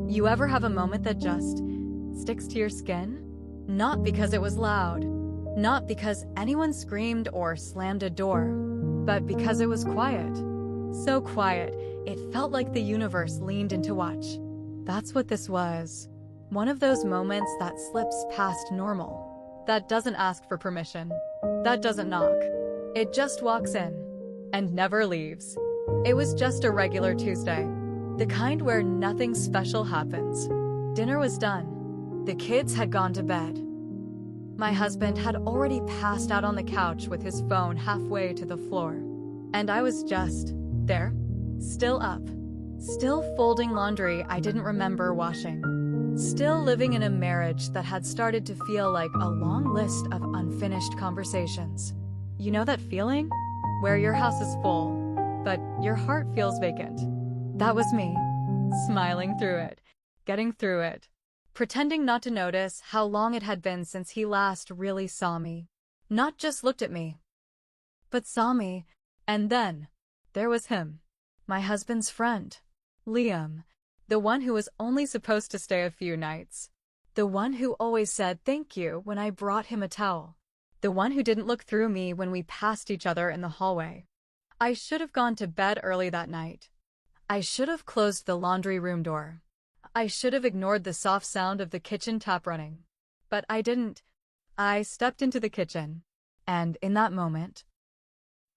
You ever have a moment that just sticks to your skin? Not because it was loud, not because anyone screamed or slammed a door, but because it was quiet. So quiet, it felt like the universe leaned in to watch. That's what this was. One of those moments that slips past normal, that doesn't ask for permission, that doesn't knock. It just walks in and never leaves. It was just a regular Tuesday, the kind where nothing special happens. Dinner was done. The kids had gone to bed. My husband had already passed out on the couch with his phone halfway to the floor. And I was just there, still up, still folding laundry I didn't remember washing, still living in a marriage that had started to feel like a long list of unfinished conversations. You know that feeling? Where your house is full, but your heart feels vacant. That was me, smiling through it, getting through it, pretending not to notice how long it had been since he last really saw me. Not just looked at me, but saw me. And then, there was him, my husband's friend, Liam, the one who was only supposed to stay a few nights, the one who always said thank you when I brought him a towel, the one who didn't look through me when we passed each other in the hallway. I should have gone to bed early that night. I should have closed the laundry room door. I should have ignored the soft sound of the kitchen tap running. But I didn't. I stepped into the kitchen, and in that moment,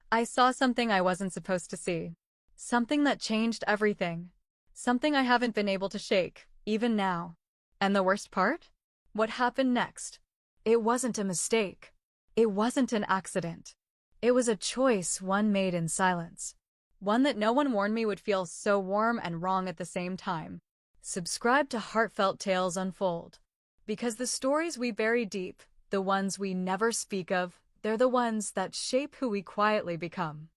I saw something I wasn't supposed to see. Something that changed everything. Something I haven't been able to shake, even now. And the worst part? What happened next? It wasn't a mistake. It wasn't an accident. It was a choice one made in silence. One that no one warned me would feel so warm and wrong at the same time. Subscribe to Heartfelt Tales Unfold. Because the stories we bury deep, the ones we never speak of, they're the ones that shape who we quietly become.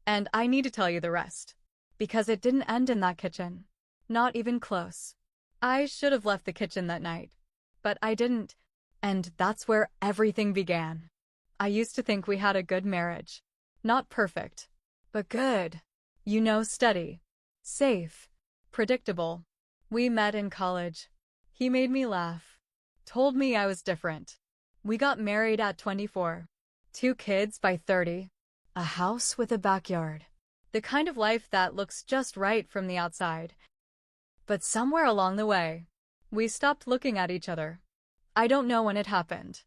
And I need to tell you the rest. Because it didn't end in that kitchen. Not even close. I should have left the kitchen that night. But I didn't. And that's where everything began. I used to think we had a good marriage. Not perfect, but good. You know, steady, safe, predictable. We met in college. He made me laugh. Told me I was different. We got married at 24. 2 kids by 30. A house with a backyard. The kind of life that looks just right from the outside. But somewhere along the way, we stopped looking at each other. I don't know when it happened.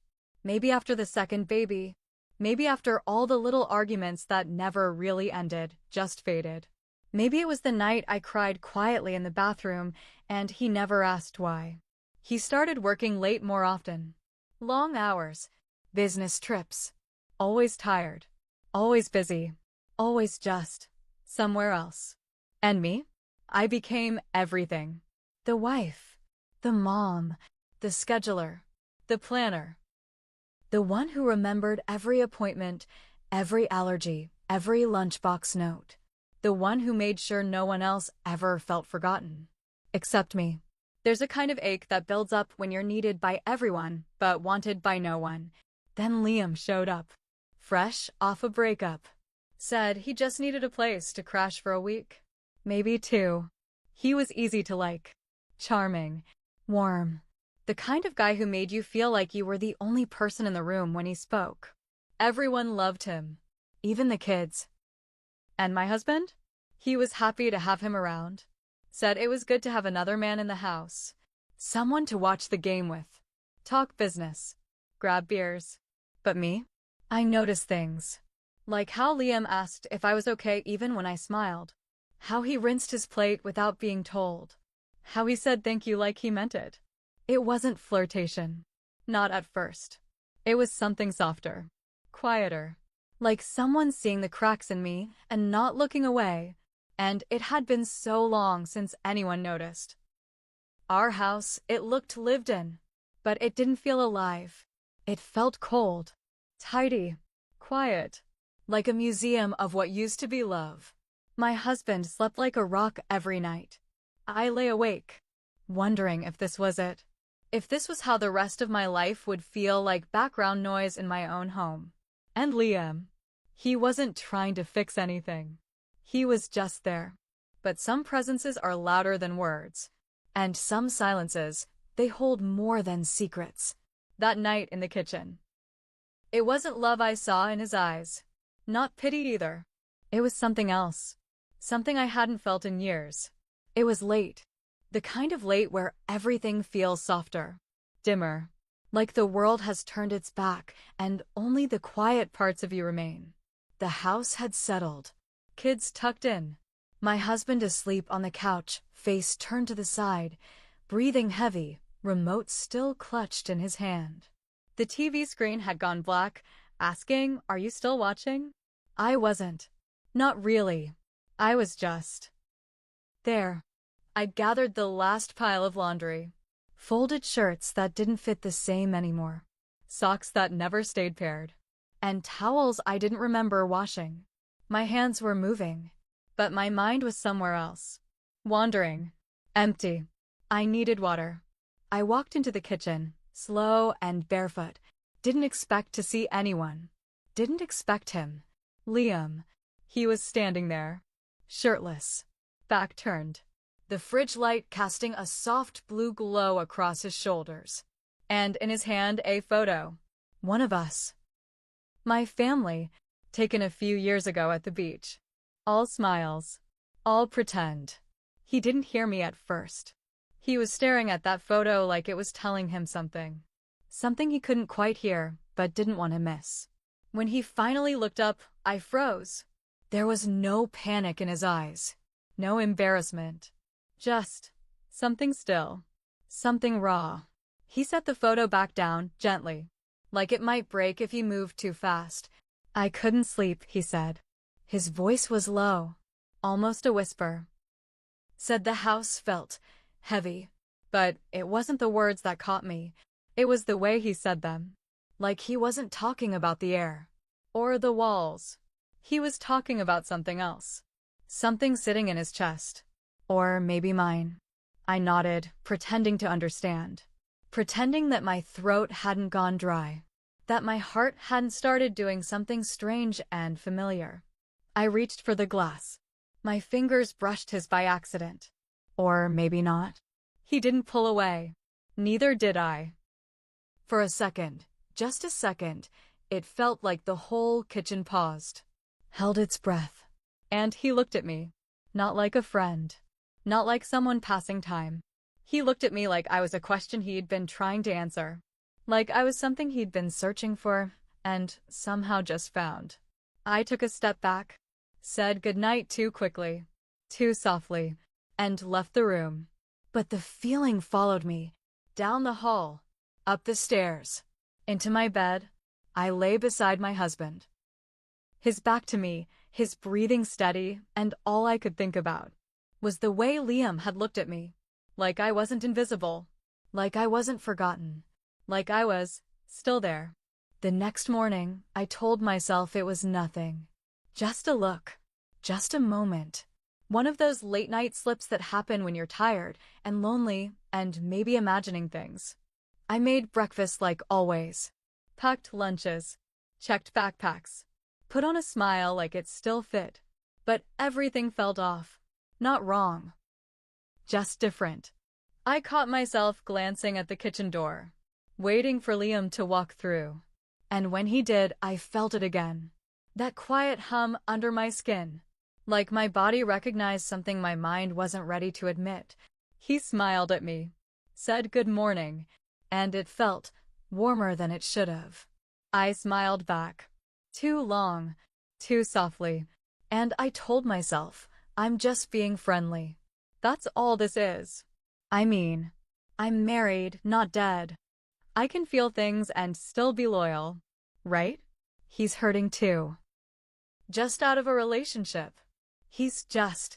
Maybe after the second baby. Maybe after all the little arguments that never really ended, just faded. Maybe it was the night I cried quietly in the bathroom and he never asked why. He started working late more often. Long hours. Business trips. Always tired. Always busy. Always just somewhere else. And me? I became everything. The wife. The mom. The scheduler. The planner. The one who remembered every appointment, every allergy, every lunchbox note. The one who made sure no one else ever felt forgotten. Except me. There's a kind of ache that builds up when you're needed by everyone, but wanted by no one. Then Liam showed up. Fresh off a breakup. Said he just needed a place to crash for a week. Maybe 2. He was easy to like. Charming. Warm. The kind of guy who made you feel like you were the only person in the room when he spoke. Everyone loved him. Even the kids. And my husband? He was happy to have him around. Said it was good to have another man in the house. Someone to watch the game with. Talk business. Grab beers. But me? I noticed things. Like how Liam asked if I was okay even when I smiled. How he rinsed his plate without being told. How he said thank you like he meant it. It wasn't flirtation. Not at first. It was something softer. Quieter. Like someone seeing the cracks in me and not looking away. And it had been so long since anyone noticed. Our house, it looked lived in. But it didn't feel alive. It felt cold. Tidy. Quiet. Like a museum of what used to be love. My husband slept like a rock every night. I lay awake, wondering if this was it. If this was how the rest of my life would feel like background noise in my own home. And Liam. He wasn't trying to fix anything. He was just there. But some presences are louder than words. And some silences, they hold more than secrets. That night in the kitchen. It wasn't love I saw in his eyes. Not pity either. It was something else. Something I hadn't felt in years. It was late. The kind of late where everything feels softer, dimmer, like the world has turned its back and only the quiet parts of you remain. The house had settled. Kids tucked in. My husband asleep on the couch, face turned to the side, breathing heavy, remote still clutched in his hand. The TV screen had gone black, asking, "Are you still watching?" I wasn't. Not really. I was just there. I gathered the last pile of laundry. Folded shirts that didn't fit the same anymore. Socks that never stayed paired. And towels I didn't remember washing. My hands were moving, but my mind was somewhere else. Wandering. Empty. I needed water. I walked into the kitchen, slow and barefoot. Didn't expect to see anyone. Didn't expect him. Liam. He was standing there. Shirtless. Back turned. The fridge light casting a soft blue glow across his shoulders. And in his hand a photo. One of us. My family, taken a few years ago at the beach. All smiles. All pretend. He didn't hear me at first. He was staring at that photo like it was telling him something. Something he couldn't quite hear, but didn't want to miss. When he finally looked up, I froze. There was no panic in his eyes. No embarrassment. Just something still. Something raw. He set the photo back down, gently. Like it might break if he moved too fast. "I couldn't sleep," he said. His voice was low. Almost a whisper. Said the house felt heavy. But it wasn't the words that caught me. It was the way he said them. Like he wasn't talking about the air. Or the walls. He was talking about something else. Something sitting in his chest. Or maybe mine. I nodded, pretending to understand. Pretending that my throat hadn't gone dry. That my heart hadn't started doing something strange and familiar. I reached for the glass. My fingers brushed his by accident. Or maybe not. He didn't pull away. Neither did I. For a second, just a second, it felt like the whole kitchen paused. Held its breath. And he looked at me. Not like a friend. Not like someone passing time. He looked at me like I was a question he'd been trying to answer. Like I was something he'd been searching for, and somehow just found. I took a step back, said goodnight too quickly, too softly, and left the room. But the feeling followed me, down the hall, up the stairs, into my bed. I lay beside my husband. His back to me, his breathing steady, and all I could think about was the way Liam had looked at me. Like I wasn't invisible. Like I wasn't forgotten. Like I was still there. The next morning, I told myself it was nothing. Just a look. Just a moment. One of those late-night slips that happen when you're tired and lonely and maybe imagining things. I made breakfast like always. Packed lunches. Checked backpacks. Put on a smile like it still fit. But everything felt off. Not wrong. Just different. I caught myself glancing at the kitchen door, waiting for Liam to walk through. And when he did, I felt it again. That quiet hum under my skin. Like my body recognized something my mind wasn't ready to admit. He smiled at me, said good morning, and it felt warmer than it should have. I smiled back. Too long, too softly, and I told myself, I'm just being friendly. That's all this is. I mean, I'm married, not dead. I can feel things and still be loyal, right? He's hurting too. Just out of a relationship. He's just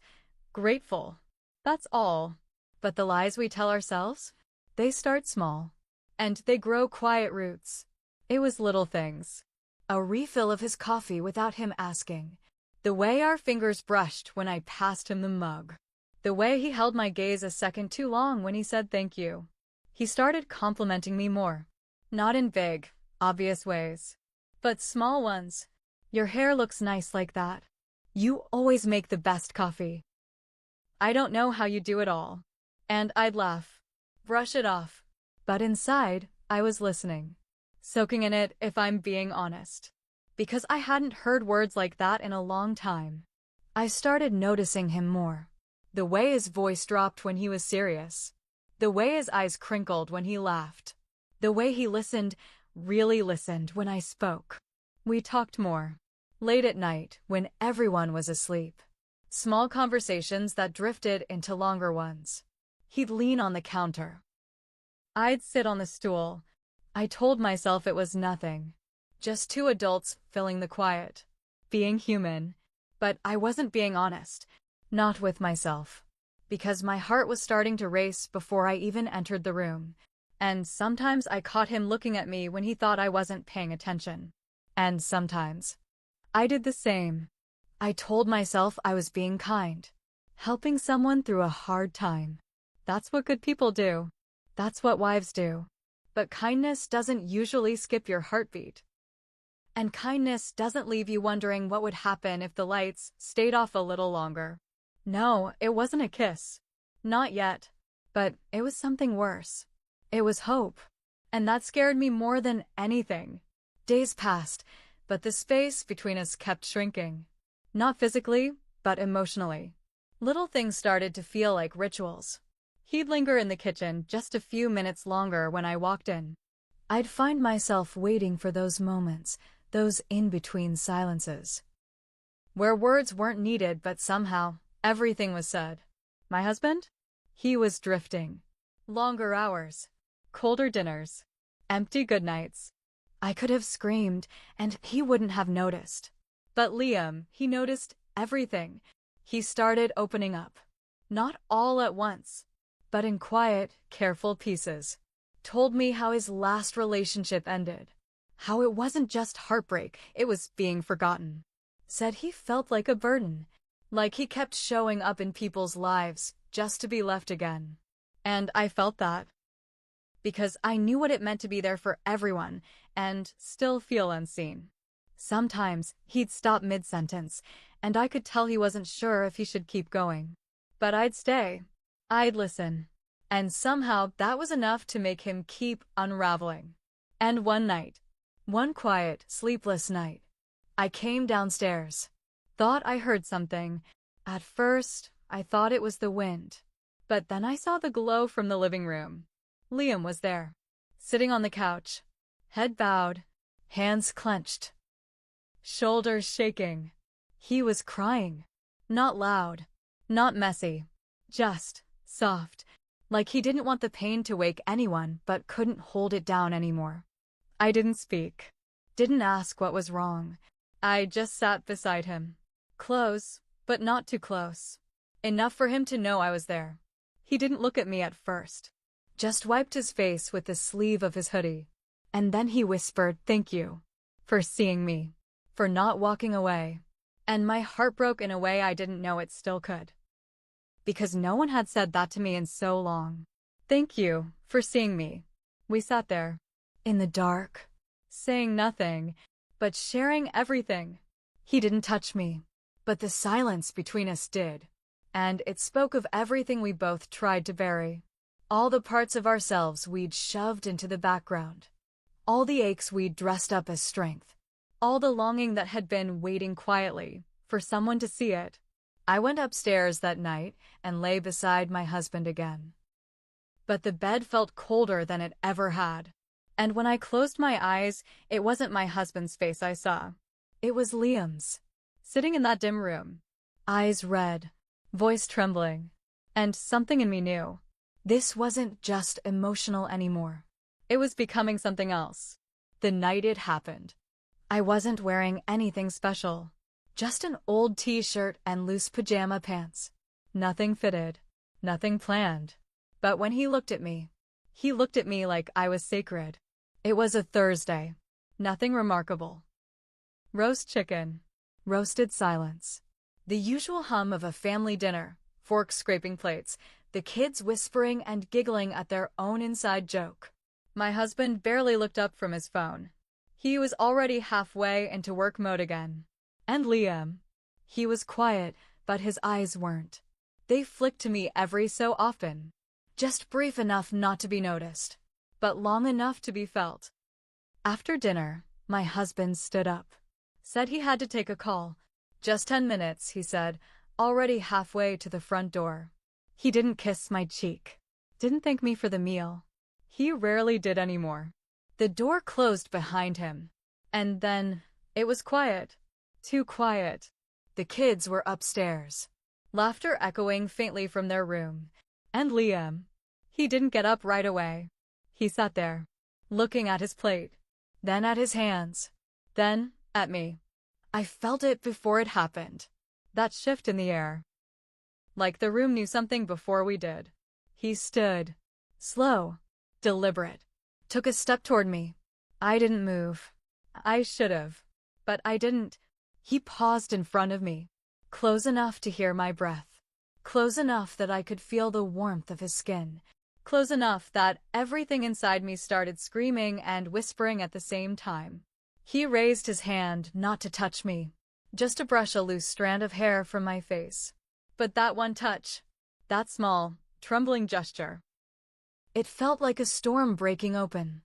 grateful. That's all. But the lies we tell ourselves, they start small. And they grow quiet roots. It was little things. A refill of his coffee without him asking. The way our fingers brushed when I passed him the mug. The way he held my gaze a second too long when he said thank you. He started complimenting me more. Not in big, obvious ways. But small ones. Your hair looks nice like that. You always make the best coffee. I don't know how you do it all. And I'd laugh, brush it off. But inside, I was listening, soaking in it if I'm being honest. Because I hadn't heard words like that in a long time. I started noticing him more. The way his voice dropped when he was serious. The way his eyes crinkled when he laughed. The way he listened, really listened when I spoke. We talked more. Late at night, when everyone was asleep. Small conversations that drifted into longer ones. He'd lean on the counter. I'd sit on the stool. I told myself it was nothing. Just two adults filling the quiet. Being human. But I wasn't being honest. Not with myself. Because my heart was starting to race before I even entered the room. And sometimes I caught him looking at me when he thought I wasn't paying attention. And sometimes I did the same. I told myself I was being kind. Helping someone through a hard time. That's what good people do. That's what wives do. But kindness doesn't usually skip your heartbeat. And kindness doesn't leave you wondering what would happen if the lights stayed off a little longer. No, it wasn't a kiss. Not yet. But it was something worse. It was hope. And that scared me more than anything. Days passed, but the space between us kept shrinking. Not physically, but emotionally. Little things started to feel like rituals. He'd linger in the kitchen just a few minutes longer when I walked in. I'd find myself waiting for those moments, those in-between silences. Where words weren't needed but somehow, everything was said. My husband? He was drifting. Longer hours. Colder dinners. Empty goodnights. I could have screamed, and he wouldn't have noticed. But Liam, he noticed everything. He started opening up. Not all at once, but in quiet, careful pieces. Told me how his last relationship ended. How it wasn't just heartbreak, it was being forgotten. Said he felt like a burden. Like he kept showing up in people's lives, just to be left again. And I felt that. Because I knew what it meant to be there for everyone, and still feel unseen. Sometimes, he'd stop mid-sentence, and I could tell he wasn't sure if he should keep going. But I'd stay. I'd listen. And somehow that was enough to make him keep unraveling. And one night, one quiet, sleepless night, I came downstairs. Thought I heard something. At first, I thought it was the wind. But then I saw the glow from the living room. Liam was there, sitting on the couch, head bowed, hands clenched, shoulders shaking. He was crying. Not loud, not messy, just soft, like he didn't want the pain to wake anyone but couldn't hold it down anymore. I didn't speak, didn't ask what was wrong. I just sat beside him, close, but not too close. Enough for him to know I was there. He didn't look at me at first. Just wiped his face with the sleeve of his hoodie. And then he whispered, "Thank you for seeing me, for not walking away." And my heart broke in a way I didn't know it still could. Because no one had said that to me in so long. Thank you for seeing me. We sat there, in the dark, saying nothing, but sharing everything. He didn't touch me, but the silence between us did. And it spoke of everything we both tried to bury. All the parts of ourselves we'd shoved into the background. All the aches we'd dressed up as strength. All the longing that had been waiting quietly for someone to see it. I went upstairs that night and lay beside my husband again. But the bed felt colder than it ever had. And when I closed my eyes, it wasn't my husband's face I saw. It was Liam's. Sitting in that dim room. Eyes red. Voice trembling. And something in me knew. This wasn't just emotional anymore. It was becoming something else. The night it happened, I wasn't wearing anything special. Just an old t-shirt and loose pajama pants. Nothing fitted. Nothing planned. But when he looked at me like I was sacred. It was a Thursday. Nothing remarkable. Roast chicken. Roasted silence. The usual hum of a family dinner. Forks scraping plates. The kids whispering and giggling at their own inside joke. My husband barely looked up from his phone. He was already halfway into work mode again. And Liam. He was quiet, but his eyes weren't. They flicked to me every so often. Just brief enough not to be noticed, but long enough to be felt. After dinner, my husband stood up. Said he had to take a call. Just 10 minutes, he said, already halfway to the front door. He didn't kiss my cheek. Didn't thank me for the meal. He rarely did anymore. The door closed behind him. And then, it was quiet. Too quiet. The kids were upstairs. Laughter echoing faintly from their room. And Liam. He didn't get up right away. He sat there, looking at his plate, then at his hands, then at me. I felt it before it happened. That shift in the air. Like the room knew something before we did. He stood, slow, deliberate, took a step toward me. I didn't move. I should have, but I didn't. He paused in front of me, close enough to hear my breath, close enough that I could feel the warmth of his skin, close enough that everything inside me started screaming and whispering at the same time. He raised his hand not to touch me, just to brush a loose strand of hair from my face. But that one touch, that small, trembling gesture, it felt like a storm breaking open.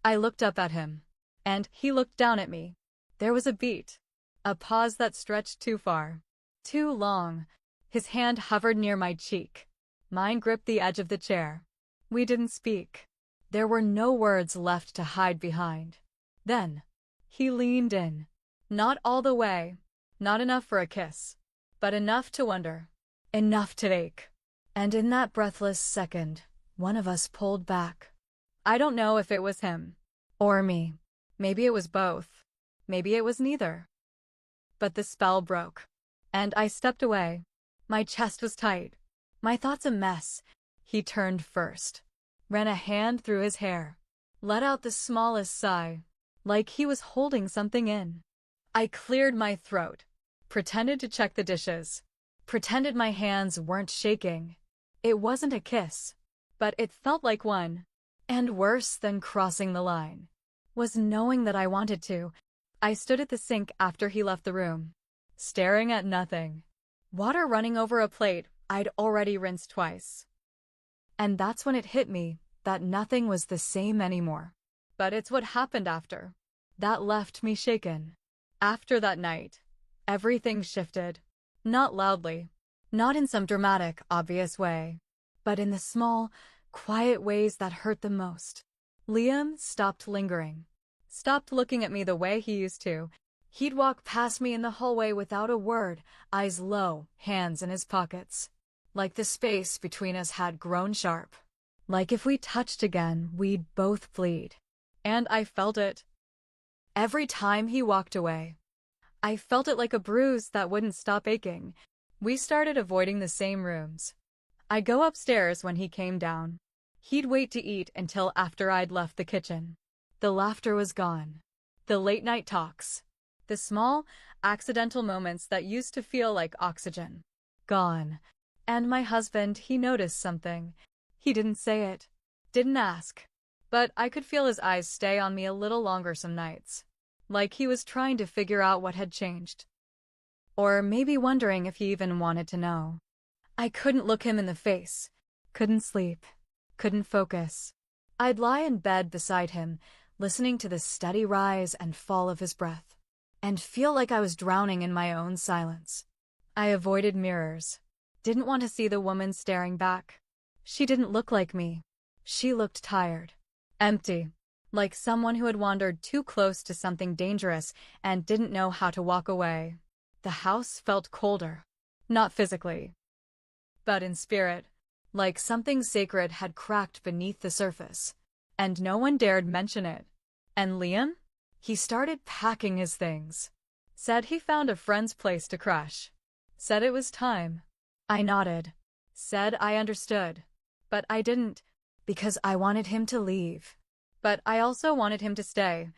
I looked up at him, and he looked down at me. There was a beat, a pause that stretched too far, too long. His hand hovered near my cheek. Mine gripped the edge of the chair. We didn't speak. There were no words left to hide behind. Then, he leaned in. Not all the way. Not enough for a kiss. But enough to wonder. Enough to ache. And in that breathless second, one of us pulled back. I don't know if it was him. Or me. Maybe it was both. Maybe it was neither. But the spell broke. And I stepped away. My chest was tight. My thoughts a mess. He turned first, ran a hand through his hair, let out the smallest sigh, like he was holding something in. I cleared my throat, pretended to check the dishes, pretended my hands weren't shaking. It wasn't a kiss, but it felt like one. And worse than crossing the line was knowing that I wanted to. I stood at the sink after he left the room, staring at nothing. Water running over a plate I'd already rinsed twice. And that's when it hit me that nothing was the same anymore. But it's what happened after that left me shaken. After that night, everything shifted. Not loudly, not in some dramatic, obvious way, but in the small, quiet ways that hurt the most. Liam stopped lingering, stopped looking at me the way he used to. He'd walk past me in the hallway without a word, eyes low, hands in his pockets. Like the space between us had grown sharp. Like if we touched again, we'd both bleed. And I felt it. Every time he walked away, I felt it like a bruise that wouldn't stop aching. We started avoiding the same rooms. I'd go upstairs when he came down. He'd wait to eat until after I'd left the kitchen. The laughter was gone. The late-night talks. The small, accidental moments that used to feel like oxygen. Gone. And my husband, he noticed something. He didn't say it. Didn't ask. But I could feel his eyes stay on me a little longer some nights. Like he was trying to figure out what had changed. Or maybe wondering if he even wanted to know. I couldn't look him in the face. Couldn't sleep. Couldn't focus. I'd lie in bed beside him, listening to the steady rise and fall of his breath, and feel like I was drowning in my own silence. I avoided mirrors. Didn't want to see the woman staring back. She didn't look like me. She looked tired. Empty. Like someone who had wandered too close to something dangerous and didn't know how to walk away. The house felt colder. Not physically, but in spirit. Like something sacred had cracked beneath the surface. And no one dared mention it. And Liam? He started packing his things. Said he found a friend's place to crash. Said it was time. I nodded. Said I understood. But I didn't, because I wanted him to leave. But I also wanted him to stay.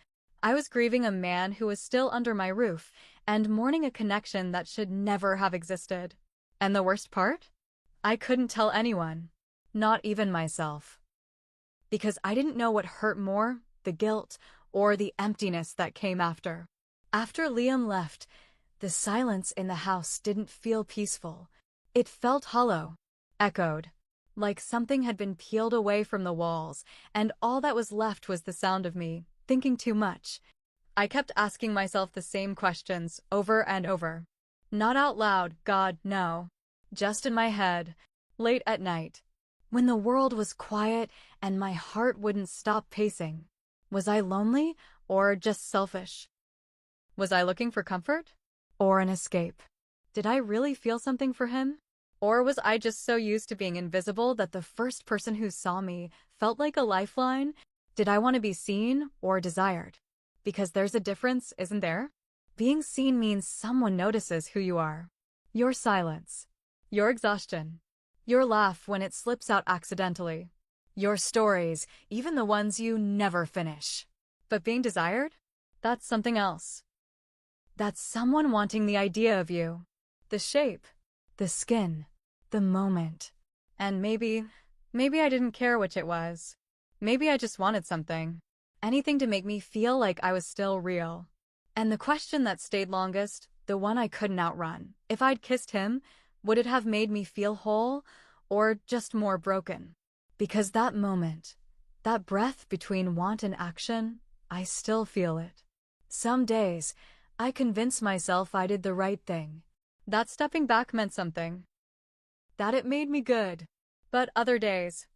I was grieving a man who was still under my roof, and mourning a connection that should never have existed. And the worst part? I couldn't tell anyone. Not even myself. Because I didn't know what hurt more, the guilt, or the emptiness that came after. After Liam left, the silence in the house didn't feel peaceful. It felt hollow, echoed. Like something had been peeled away from the walls, and all that was left was the sound of me, thinking too much. I kept asking myself the same questions, over and over. Not out loud, God, no. Just in my head, late at night, when the world was quiet and my heart wouldn't stop pacing. Was I lonely or just selfish? Was I looking for comfort or an escape? Did I really feel something for him? Or was I just so used to being invisible that the first person who saw me felt like a lifeline? Did I want to be seen or desired? Because there's a difference, isn't there? Being seen means someone notices who you are. Your silence, your exhaustion, your laugh when it slips out accidentally, your stories, even the ones you never finish. But being desired? That's something else. That's someone wanting the idea of you, the shape, the skin, the moment. And maybe I didn't care which it was. Maybe I just wanted something. Anything to make me feel like I was still real. And the question that stayed longest, the one I couldn't outrun. If I'd kissed him, would it have made me feel whole or just more broken? Because that moment, that breath between want and action, I still feel it. Some days, I convince myself I did the right thing. That stepping back meant something. That it made me good. But other days,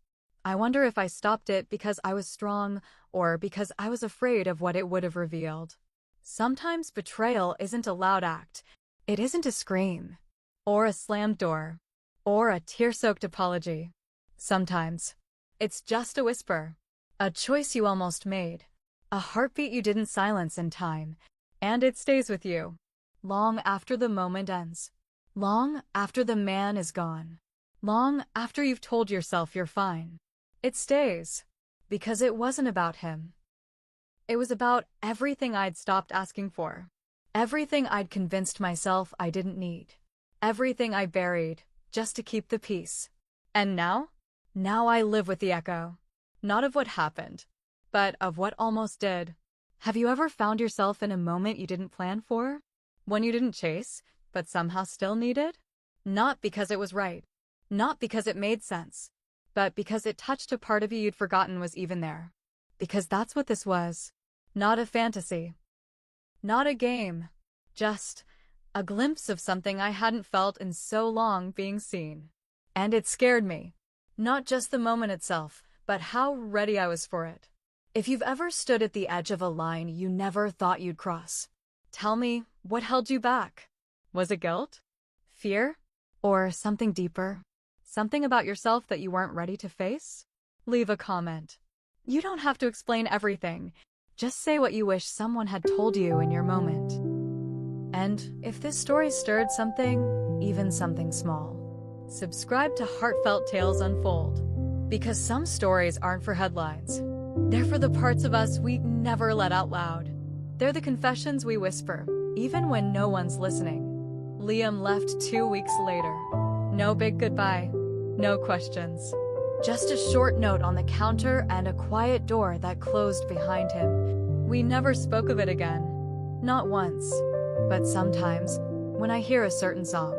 I wonder if I stopped it because I was strong or because I was afraid of what it would have revealed. Sometimes betrayal isn't a loud act. It isn't a scream, or a slammed door, or a tear-soaked apology. Sometimes, it's just a whisper, a choice you almost made, a heartbeat you didn't silence in time, and it stays with you, long after the moment ends, long after the man is gone, long after you've told yourself you're fine. It stays, because it wasn't about him. It was about everything I'd stopped asking for. Everything I'd convinced myself I didn't need. Everything I buried, just to keep the peace. And now? Now I live with the echo. Not of what happened, but of what almost did. Have you ever found yourself in a moment you didn't plan for? One you didn't chase, but somehow still needed? Not because it was right. Not because it made sense. But because it touched a part of you you'd forgotten was even there. Because that's what this was. Not a fantasy. Not a game. Just a glimpse of something I hadn't felt in so long, being seen. And it scared me. Not just the moment itself, but how ready I was for it. If you've ever stood at the edge of a line you never thought you'd cross, tell me, what held you back? Was it guilt? Fear? Or something deeper? Something about yourself that you weren't ready to face? Leave a comment. You don't have to explain everything. Just say what you wish someone had told you in your moment. And if this story stirred something, even something small, subscribe to Heartfelt Tales Unfold. Because some stories aren't for headlines. They're for the parts of us we never let out loud. They're the confessions we whisper, even when no one's listening. Liam left 2 weeks later. No big goodbye. No questions. Just a short note on the counter and a quiet door that closed behind him. We never spoke of it again. Not once. But sometimes, when I hear a certain song,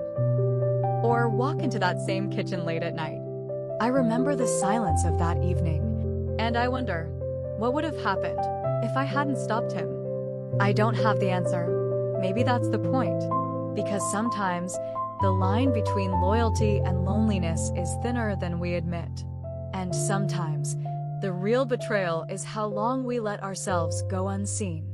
or walk into that same kitchen late at night, I remember the silence of that evening. And I wonder, what would have happened if I hadn't stopped him? I don't have the answer. Maybe that's the point. Because sometimes, the line between loyalty and loneliness is thinner than we admit. And sometimes, the real betrayal is how long we let ourselves go unseen.